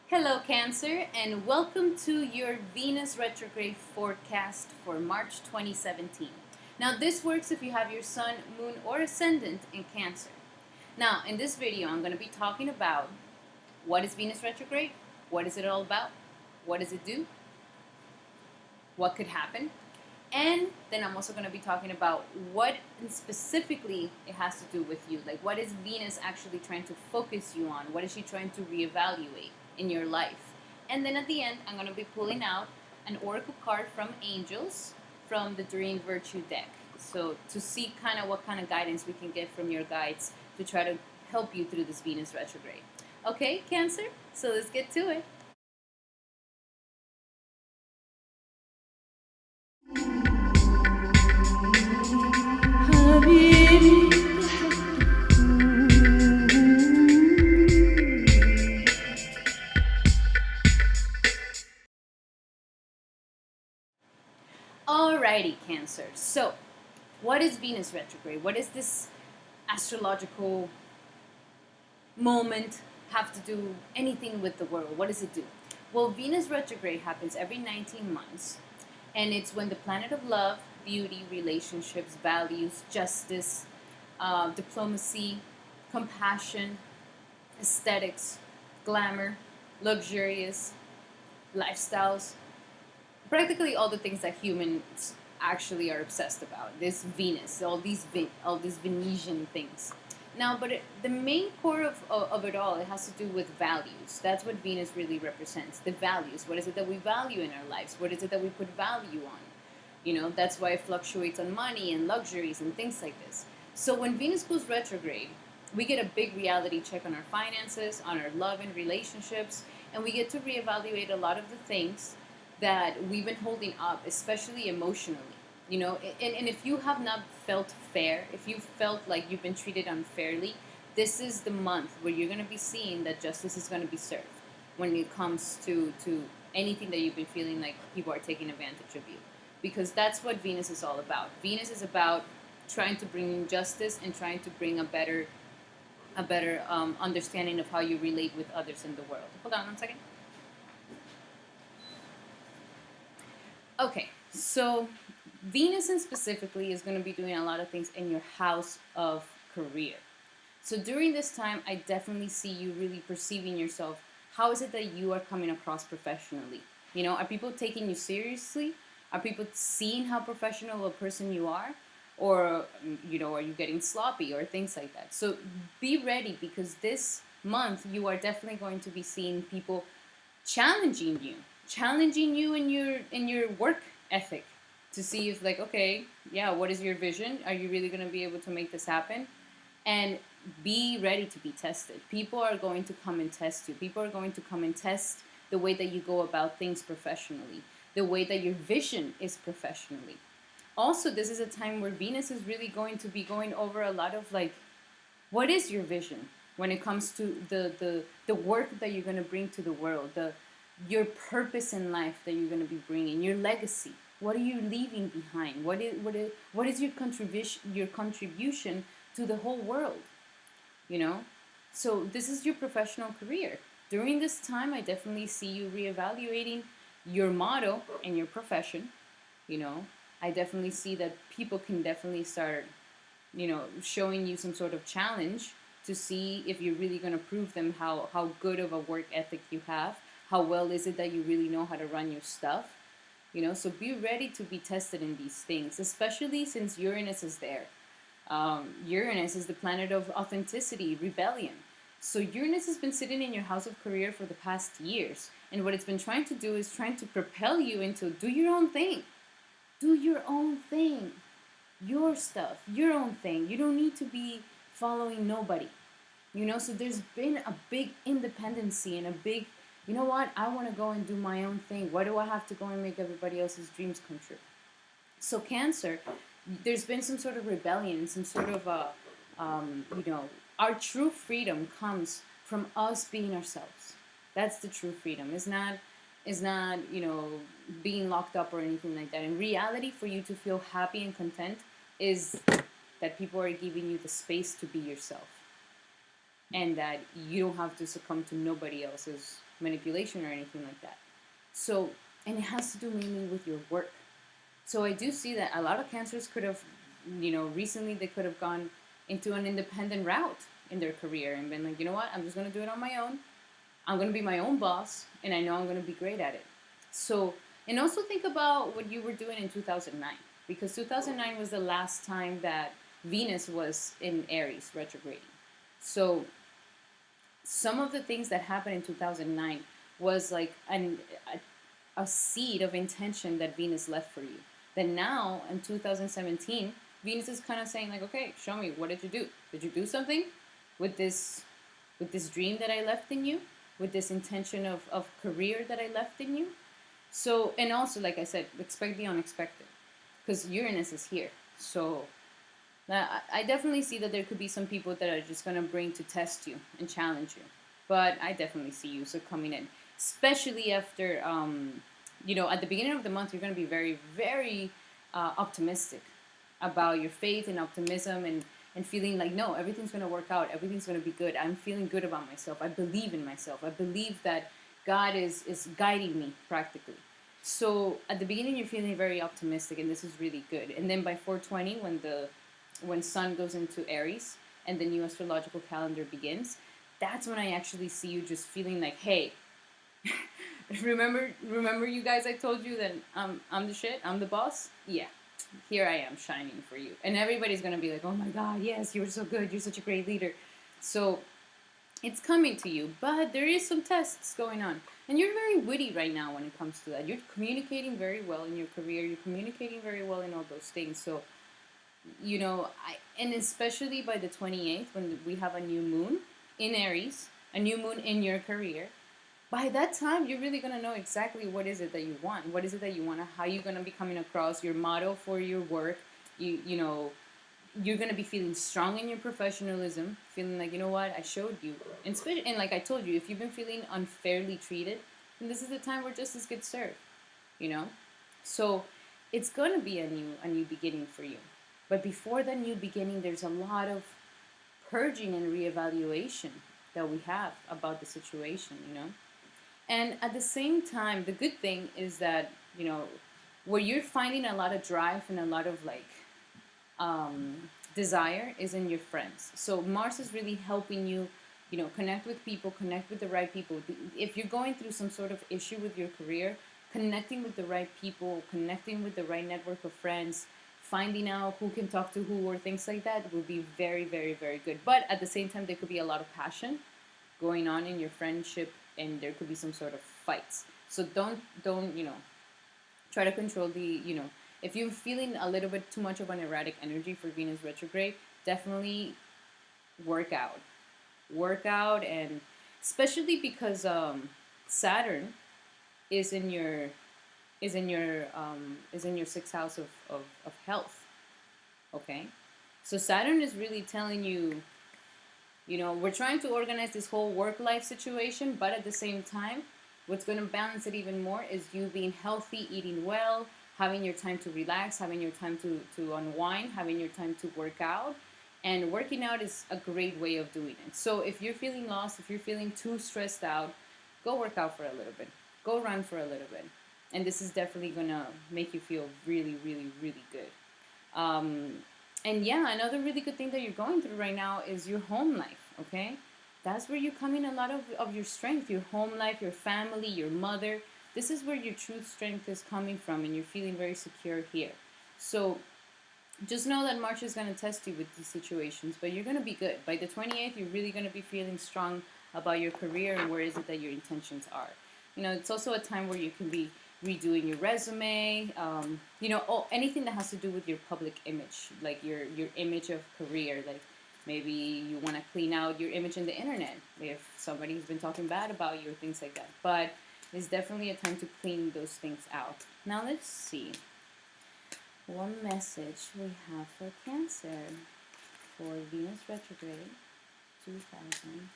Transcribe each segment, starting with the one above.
Hello, Cancer, and welcome to your Venus retrograde forecast for March 2017. Now, this works if you have your Sun, Moon, or Ascendant in Cancer. Now, in this video, I'm going to be talking about what is Venus retrograde, what is it all about, what does it do, what could happen, and then I'm also going to be talking about what specifically it has to do with you. Like, what is Venus actually trying to focus you on? What is she trying to reevaluate in your life? And then at the end, I'm going to be pulling out an oracle card from angels from the Doreen Virtue deck. So to see kind of what kind of guidance we can get from your guides to try to help you through this Venus retrograde. Okay, Cancer? So let's get to it. Alrighty, Cancer. So, what is Venus retrograde? What is this astrological moment have to do anything with the world? What does it do? Well, Venus retrograde happens every 19 months, and it's when the planet of love, beauty, relationships, values, justice, diplomacy, compassion, aesthetics, glamour, luxurious lifestyles, practically all the things that humans actually are obsessed about. This Venus, all these Venetian things. Now, but the main core of it all, it has to do with values. That's what Venus really represents. The values. What is it that we value in our lives? What is it that we put value on? You know, that's why it fluctuates on money and luxuries and things like this. So when Venus goes retrograde, we get a big reality check on our finances, on our love and relationships, and we get to reevaluate a lot of the things that we've been holding up, especially emotionally. You know, and if you have not felt fair, if you felt like you've been treated unfairly, this is the month where you're going to be seeing that justice is going to be served when it comes to anything that you've been feeling like people are taking advantage of you. Because that's what Venus is all about. Venus is about trying to bring justice and trying to bring a better understanding of how you relate with others in the world. Hold on 1 second. Okay, so Venus in specifically is going to be doing a lot of things in your house of career. So during this time, I definitely see you really perceiving yourself. How is it that you are coming across professionally? You know, are people taking you seriously? Are people seeing how professional a person you are? Or, you know, are you getting sloppy or things like that? So be ready, because this month you are definitely going to be seeing people challenging you in your work ethic, to see if, like, okay, yeah, what is your vision? Are you really going to be able to make this happen? And be ready to be tested. People are going to come and test you. People are going to come and test the way that you go about things professionally, the way that your vision is professionally. Also, this is a time where Venus is really going to be going over a lot of, like, what is your vision when it comes to the work that you're going to bring to the world, your purpose in life that you're going to be bringing, your legacy. What are you leaving behind? What is your contribution to the whole world? You know? So this is your professional career. During this time, I definitely see you reevaluating your motto and your profession. You know, I definitely see that people can definitely start, you know, showing you some sort of challenge to see if you're really going to prove them how good of a work ethic you have. How well is it that you really know how to run your stuff? You know, so be ready to be tested in these things, especially since Uranus is there. Uranus is the planet of authenticity, rebellion. So Uranus has been sitting in your house of career for the past years. And what it's been trying to do is trying to propel you into do your own thing. Do your own thing. Your stuff, your own thing. You don't need to be following nobody. You know, so there's been a big independency and a big, you know what, I want to go and do my own thing. Why do I have to go and make everybody else's dreams come true? So Cancer, there's been some sort of rebellion, some sort of, you know, our true freedom comes from us being ourselves. That's the true freedom. It's not, you know, being locked up or anything like that. In reality, for you to feel happy and content is that people are giving you the space to be yourself. and that you don't have to succumb to nobody else's manipulation or anything like that. So, and it has to do mainly with your work. So I do see that a lot of cancers could have, recently they could have gone into an independent route in their career and been like, you know what, I'm just going to do it on my own. I'm going to be my own boss, and I know I'm going to be great at it. So, and also think about what you were doing in 2009, because 2009 was the last time that Venus was in Aries retrograding. So, some of the things that happened in 2009 was like a seed of intention that Venus left for you. Then now in 2017, Venus is kind of saying like, okay, show me, what did you do? Did you do something with this dream that I left in you, with this intention of career that I left in you? So, and also, like I said, expect the unexpected, because Uranus is here. So I definitely see that there could be some people that are just going to bring to test you and challenge you. But I definitely see you succumbing in, especially after, at the beginning of the month, you're going to be very, very optimistic about your faith and optimism, and feeling like, no, everything's going to work out. Everything's going to be good. I'm feeling good about myself. I believe in myself. I believe that God is guiding me practically. So at the beginning, you're feeling very optimistic, and this is really good. And then by 420, when Sun goes into Aries and the new astrological calendar begins, that's when I actually see you just feeling like, hey, remember you guys, I told you that I'm the shit, I'm the boss? Yeah, here I am shining for you. And everybody's going to be like, oh my God, yes, you're so good, you're such a great leader. So it's coming to you, but there is some tests going on. And you're very witty right now when it comes to that. You're communicating very well in your career. You're communicating very well in all those things. So, and especially by the 28th, when we have a new moon in Aries, a new moon in your career, by that time, you're really going to know exactly what is it that you want. What is it that you want? How you're going to be coming across your motto for your work. You're going to be feeling strong in your professionalism, feeling like, you know what, I showed you. And like I told you, if you've been feeling unfairly treated, then this is the time where justice gets served, you know? So it's going to be a new beginning for you. But before that new beginning, there's a lot of purging and reevaluation that we have about the situation, And at the same time, the good thing is that, where you're finding a lot of drive and a lot of desire is in your friends. So Mars is really helping you, connect with people, connect with the right people. If you're going through some sort of issue with your career, connecting with the right people, connecting with the right network of friends, finding out who can talk to who or things like that will be very, very, very good. But at the same time, there could be a lot of passion going on in your friendship, and there could be some sort of fights. So don't try to control if you're feeling a little bit too much of an erratic energy for Venus retrograde, definitely work out. Work out, and especially because Saturn is in your sixth house of health. Okay? So Saturn is really telling you, we're trying to organize this whole work life situation, but at the same time, what's going to balance it even more is you being healthy, eating well, having your time to relax, having your time to unwind, having your time to work out. And working out is a great way of doing it. So if you're feeling lost, if you're feeling too stressed out, go work out for a little bit. Go run for a little bit. And this is definitely going to make you feel really, really, really good. And yeah, another really good thing that you're going through right now is your home life, okay? That's where you come in a lot of your strength, your home life, your family, your mother. This is where your true strength is coming from, and you're feeling very secure here. So just know that March is going to test you with these situations, but you're going to be good. By the 28th, you're really going to be feeling strong about your career and where is it that your intentions are. It's also a time where you can be redoing your resume, anything that has to do with your public image, like your image of career. Like maybe you want to clean out your image in the internet if somebody's been talking bad about you or things like that. But it's definitely a time to clean those things out. Now let's see what message we have for Cancer for Venus retrograde 2017.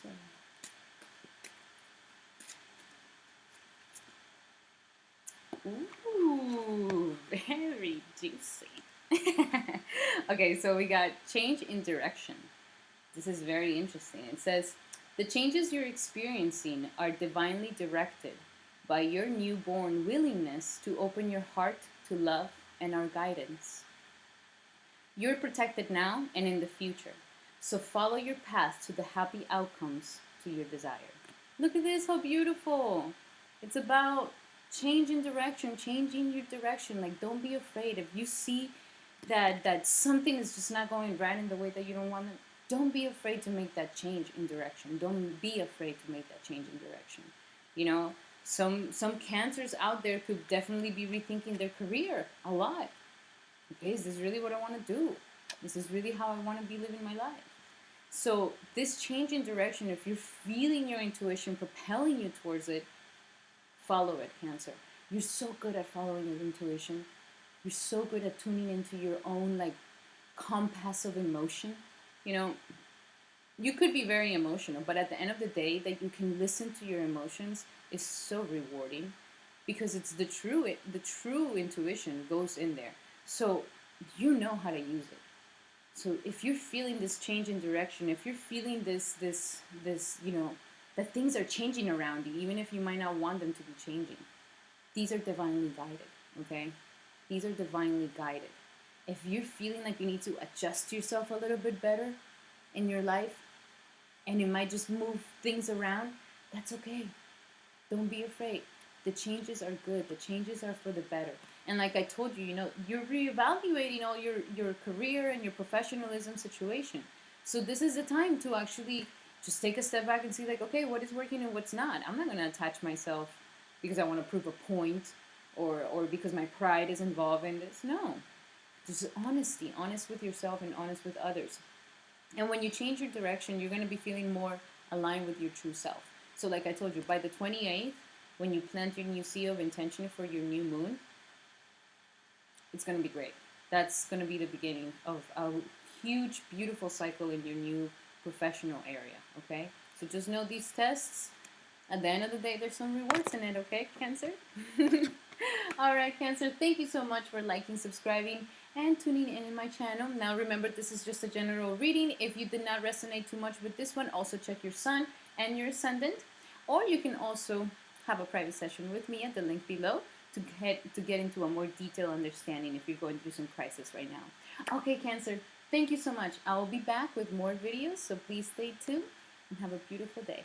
So, ooh, very juicy. Okay, so we got change in direction. This is very interesting. It says, the changes you're experiencing are divinely directed by your newborn willingness to open your heart to love and our guidance. You're protected now and in the future, so follow your path to the happy outcomes to your desire. Look at this, how beautiful! It's about changing direction, changing your direction. Like, don't be afraid. If you see that something is just not going right in the way that you don't want it, don't be afraid to make that change in direction. Don't be afraid to make that change in direction. You know, some cancers out there could definitely be rethinking their career a lot. Okay, is this really what I want to do? This is really how I want to be living my life. So this change in direction, if you're feeling your intuition propelling you towards it, follow it, Cancer. You're so good at following your intuition. You're so good at tuning into your own like compass of emotion. You know, you could be very emotional, but at the end of the day, that you can listen to your emotions is so rewarding because it's the true intuition goes in there. So you know how to use it. So if you're feeling this change in direction, if you're feeling this, that things are changing around you, even if you might not want them to be changing, these are divinely guided, okay? These are divinely guided. If you're feeling like you need to adjust yourself a little bit better in your life, and it might just move things around, that's okay. Don't be afraid. The changes are good. The changes are for the better. And like I told you, you're reevaluating all your career and your professionalism situation. So this is the time to actually just take a step back and see like, okay, what is working and what's not. I'm not going to attach myself because I want to prove a point or because my pride is involved in this. No. Just honesty, honest with yourself and honest with others. And when you change your direction, you're going to be feeling more aligned with your true self. So like I told you, by the 28th, when you plant your new seed of intention for your new moon, it's going to be great. That's going to be the beginning of a huge, beautiful cycle in your new professional area, okay? So just know these tests. At the end of the day, there's some rewards in it, okay, Cancer? All right, Cancer, thank you so much for liking, subscribing, and tuning in my channel. Now, remember, this is just a general reading. If you did not resonate too much with this one, also check your sun and your ascendant. Or you can also have a private session with me at the link below to get into a more detailed understanding if you're going through some crisis right now. Okay, Cancer, thank you so much. I will be back with more videos, so please stay tuned and have a beautiful day.